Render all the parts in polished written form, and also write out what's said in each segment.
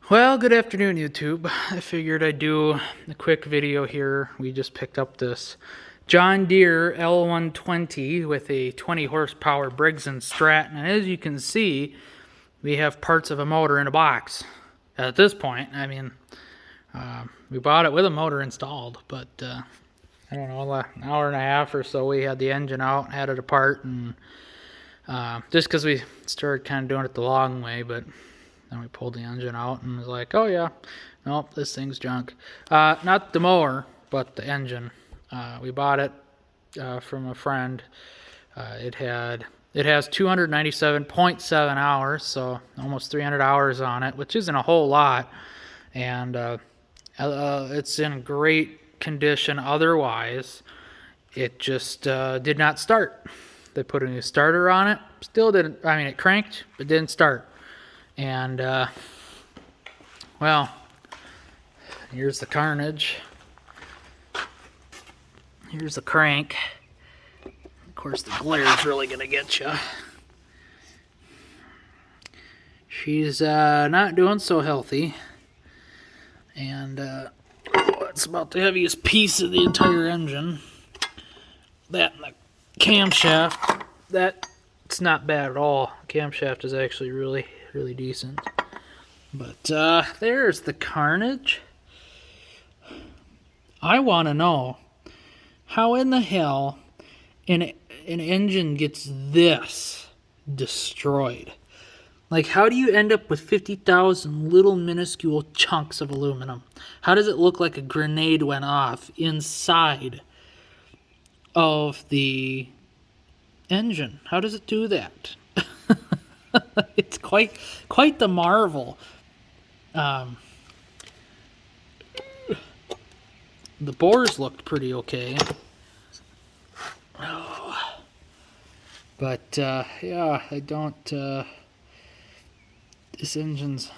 Well, good afternoon, YouTube. I figured I'd do a quick video here. We just picked up this John Deere L120 with a 20 horsepower Briggs & Stratton. And as you can see, we have parts of a motor in a box. At this point, I mean, we bought it with a motor installed, but I don't know, an hour and a half or so we had the engine out, had it apart, and just because we started kind of doing it the long way, but then we pulled the engine out and was like, oh yeah, nope, this thing's junk. Not the mower, but the engine. We bought it from a friend. It has 297.7 hours, so almost 300 hours on it, which isn't a whole lot. And it's in great condition otherwise. It just did not start. They put a new starter on it. Still didn't, I mean, it cranked, but didn't start. And, well, here's the carnage. Here's the crank. Of course, the glare's really going to get you. She's not doing so healthy. And it's about the heaviest piece of the entire engine. That and the camshaft. That's not bad at all. Camshaft is actually really decent. But there's the carnage. I want to know how in the hell an engine gets this destroyed. Like, how do you end up with 50,000 little minuscule chunks of aluminum? How does it look like a grenade went off inside of the engine? How does it do that? It's quite the marvel. The bores looked pretty okay. Oh. But yeah, I don't. This engine's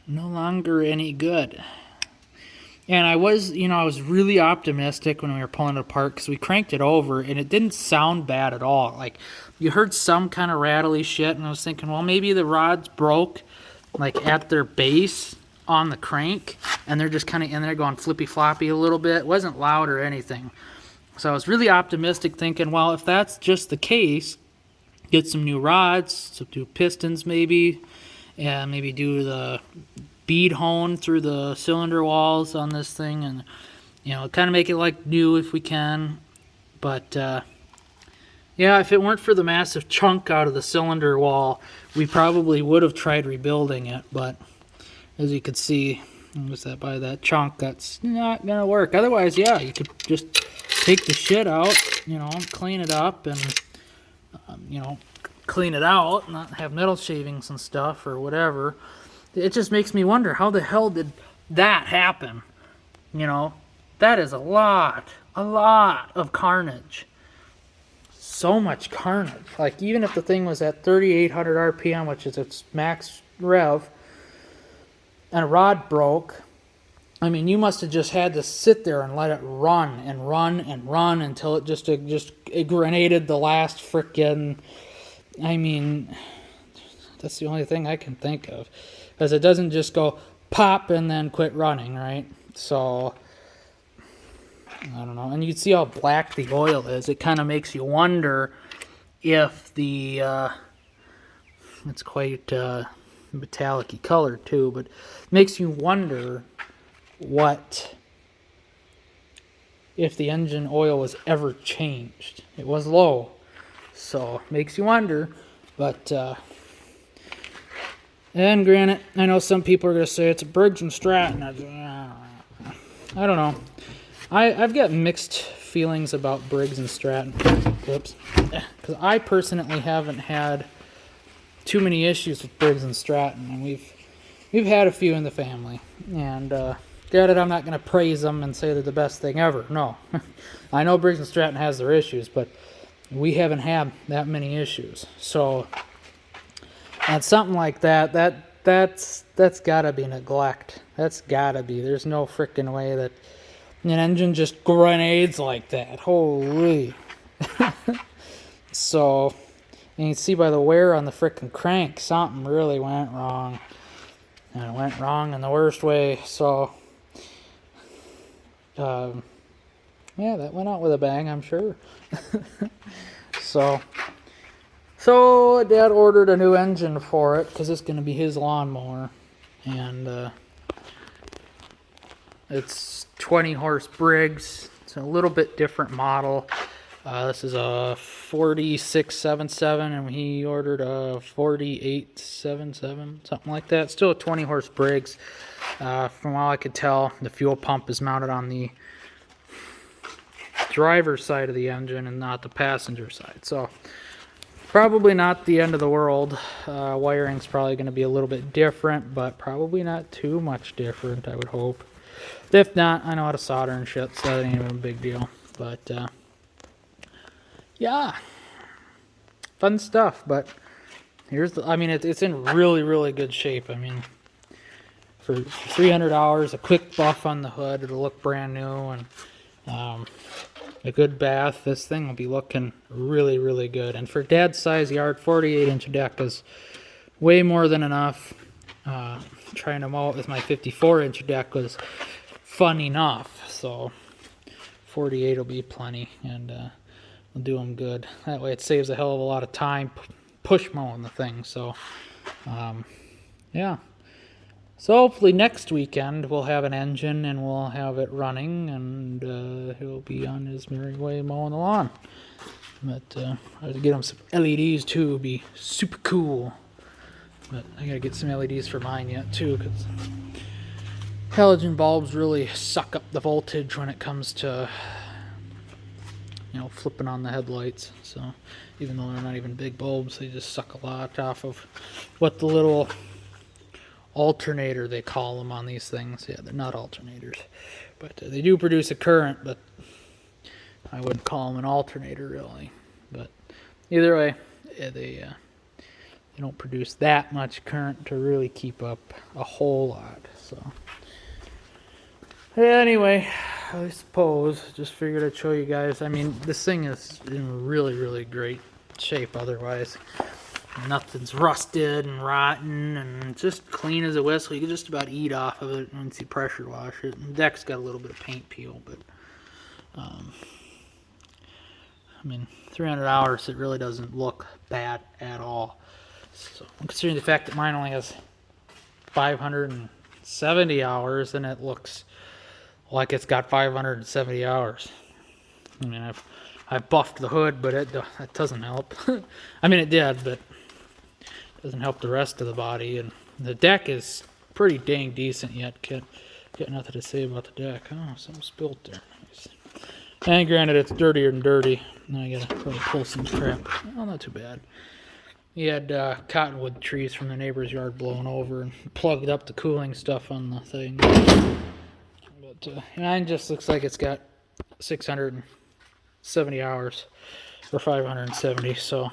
no longer any good. And I was really optimistic when we were pulling it apart because we cranked it over and it didn't sound bad at all. Like, you heard some kind of rattly shit, and I was thinking, well, maybe the rods broke, like, at their base on the crank, and they're just kind of in there going flippy-floppy a little bit. It wasn't loud or anything. So I was really optimistic, thinking, well, if that's just the case, get some new rods, some new pistons maybe, and maybe do the bead hone through the cylinder walls on this thing, and kind of make it like new if we can. But yeah, if it weren't for the massive chunk out of the cylinder wall, we probably would have tried rebuilding it. But as you can see, by that chunk, that's not gonna work. Otherwise, yeah, you could just take the shit out, clean it up, and clean it out, not have metal shavings and stuff or whatever. It just makes me wonder, how the hell did that happen? That is a lot of carnage. So much carnage. Like, even if the thing was at 3,800 RPM, which is its max rev, and a rod broke, I mean, you must have just had to sit there and let it run and run and run until it just grenaded the last frickin', I mean, that's the only thing I can think of. Because it doesn't just go pop and then quit running, right? So, I don't know. And you can see how black the oil is. It kind of makes you wonder if the, it's quite metallic-y color too, but it makes you wonder if the engine oil was ever changed. It was low, so makes you wonder. But and granted, I know some people are going to say it's a Briggs & Stratton. I don't know. I've got mixed feelings about Briggs & Stratton. Whoops. Because I personally haven't had too many issues with Briggs & Stratton, and we've had a few in the family. And granted, I'm not going to praise them and say they're the best thing ever. No. I know Briggs & Stratton has their issues, but we haven't had that many issues. So, and something like that's got to be neglect. That's got to be. There's no freaking way that an engine just grenades like that. Holy. So, and you can see by the wear on the frickin' crank, something really went wrong. And it went wrong in the worst way. So, yeah, that went out with a bang, I'm sure. So Dad ordered a new engine for it because it's going to be his lawnmower. And it's 20 horse Briggs. It's a little bit different model. This is a 4677, and he ordered a 4877, something like that. Still a 20 horse Briggs. From all I could tell, the fuel pump is mounted on the driver's side of the engine and not the passenger side. So probably not the end of the world. Wiring's probably going to be a little bit different, but probably not too much different, I would hope. If not, I know how to solder and shit, so that ain't even a big deal. But yeah, fun stuff. But here's the, I mean, it's in really, really good shape. I mean, for $300, a quick buff on the hood, it'll look brand new, and a good bath. This thing will be looking really, really good. And for Dad's size yard, 48-inch deck is way more than enough. Trying to mow it with my 54-inch deck was fun enough, so 48 will be plenty, and will do them good. That way it saves a hell of a lot of time push mowing the thing. So yeah, so hopefully next weekend we'll have an engine and we'll have it running, and he'll be on his merry way mowing the lawn. But I have to get him some LEDs too. It'll be super cool. But I gotta get some LEDs for mine yet too, because halogen bulbs really suck up the voltage when it comes to, you know, flipping on the headlights. So even though they're not even big bulbs, they just suck a lot off of what the little alternator they call them on these things. Yeah, they're not alternators, but they do produce a current, but I wouldn't call them an alternator really. But either way, yeah, they don't produce that much current to really keep up a whole lot. So anyway, I suppose just figured I'd show you guys. I mean, this thing is in really, really great shape otherwise. Nothing's rusted and rotten, and just clean as a whistle. You can just about eat off of it once you pressure wash it. And the deck's got a little bit of paint peel, but I mean, 300 hours, it really doesn't look bad at all. So considering the fact that mine only has 570 hours, and it looks like it's got 570 hours. I mean, I've buffed the hood, but that doesn't help. I mean, it did, but it doesn't help the rest of the body. And the deck is pretty dang decent yet. Got nothing to say about the deck. Oh, something spilled there. Nice. And granted, it's dirtier than dirty. Now I gotta probably pull some crap. Oh, not too bad. He had cottonwood trees from the neighbor's yard blown over and plugged up the cooling stuff on the thing. But mine just looks like it's got 670 hours or 570. So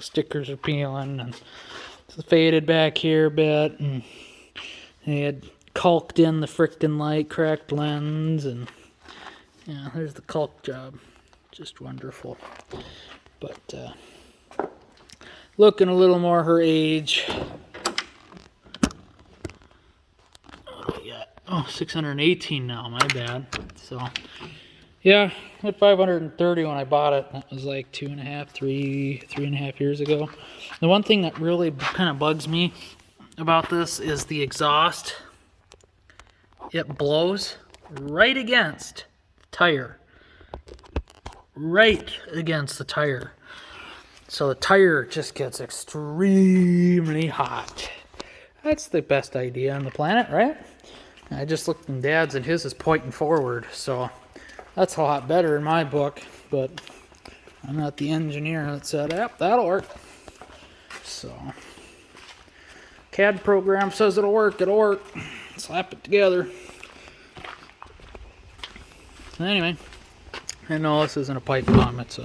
stickers are peeling, and it's faded back here a bit, and they had caulked in the frickin' light, cracked lens, and yeah, there's the caulk job. Just wonderful. But looking a little more her age. What do we got? Oh, 618 now, my bad. So yeah, I had 530 when I bought it. That was like 3.5 years ago. The one thing that really kind of bugs me about this is the exhaust. It blows right against the tire. Right against the tire. So the tire just gets extremely hot. That's the best idea on the planet, right? I just looked in Dad's, and his is pointing forward, so that's a lot better in my book, but I'm not the engineer that said, yep, that'll work. So CAD program says it'll work. Slap it together. Anyway, I know this isn't a pipe bomb. It's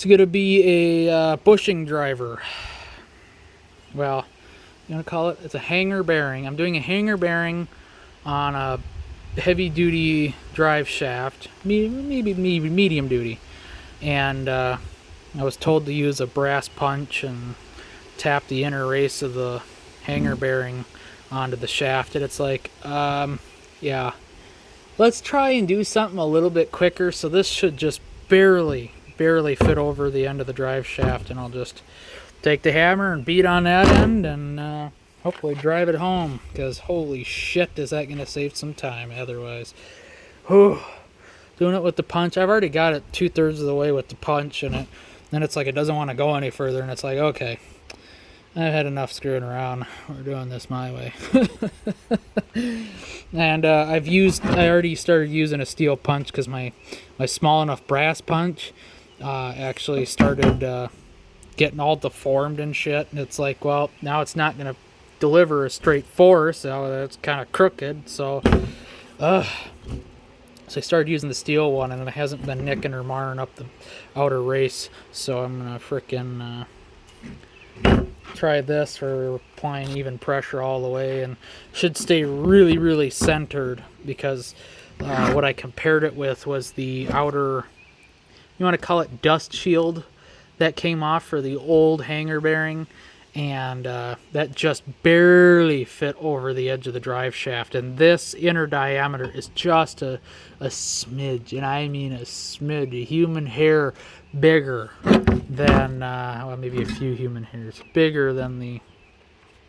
going to be a bushing driver. Well, you want to call it? It's a hanger bearing. I'm doing a hanger bearing on a heavy duty drive shaft, maybe medium duty. And I was told to use a brass punch and tap the inner race of the hanger bearing onto the shaft, and it's like, yeah, let's try and do something a little bit quicker. So this should just barely fit over the end of the drive shaft, and I'll just take the hammer and beat on that end, and hopefully drive it home, because holy shit, is that going to save some time otherwise. Whew. Doing it with the punch, I've already got it 2/3 of the way with the punch, and then it's like it doesn't want to go any further, and it's like, okay, I've had enough screwing around. We're doing this my way. And I already started using a steel punch, because my small enough brass punch actually started getting all deformed and shit. And it's like, well, now it's not going to deliver a straight force, so it's kind of crooked. So I started using the steel one, and it hasn't been nicking or marring up the outer race. So I'm going to frickin' try this for applying even pressure all the way, and should stay really, really centered, because what I compared it with was the outer, you want to call it dust shield, that came off for the old hanger bearing, and that just barely fit over the edge of the drive shaft. And this inner diameter is just a smidge, and I mean a smidge, a human hair bigger than, well, maybe a few human hairs bigger than the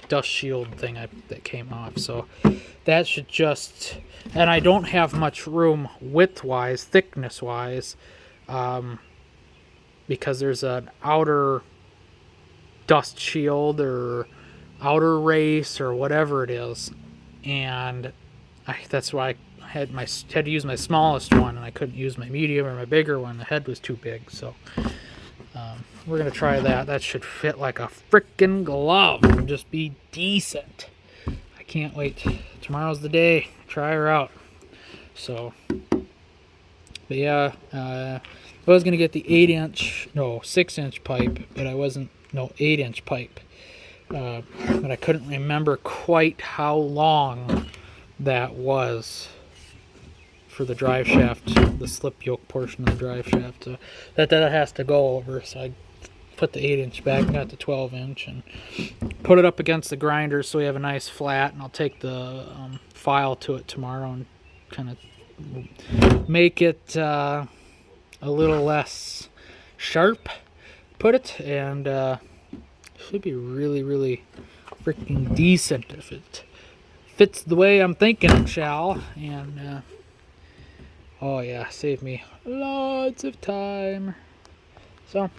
dust shield thing that came off. So that should just, and I don't have much room width-wise, thickness-wise, because there's an outer dust shield or outer race or whatever it is, and that's why I had to use my smallest one, and I couldn't use my medium or my bigger one. The head was too big. So we're gonna try that. That should fit like a freaking glove and just be decent. I can't wait. Tomorrow's the day. Try her out. So, but yeah, I was gonna get the 6-inch pipe, but I wasn't. No, 8-inch pipe. But I couldn't remember quite how long that was for the drive shaft, the slip yoke portion of the drive shaft. So that has to go over. So I put the 8-inch back, got the 12-inch, and put it up against the grinder so we have a nice flat. And I'll take the file to it tomorrow and kind of make it a little less sharp, put it, and should be really, really freaking decent if it fits the way I'm thinking it shall. And oh yeah, save me lots of time. So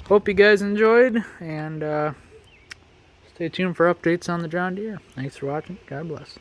hope you guys enjoyed, and stay tuned for updates on the John Deere. Thanks for watching. God bless.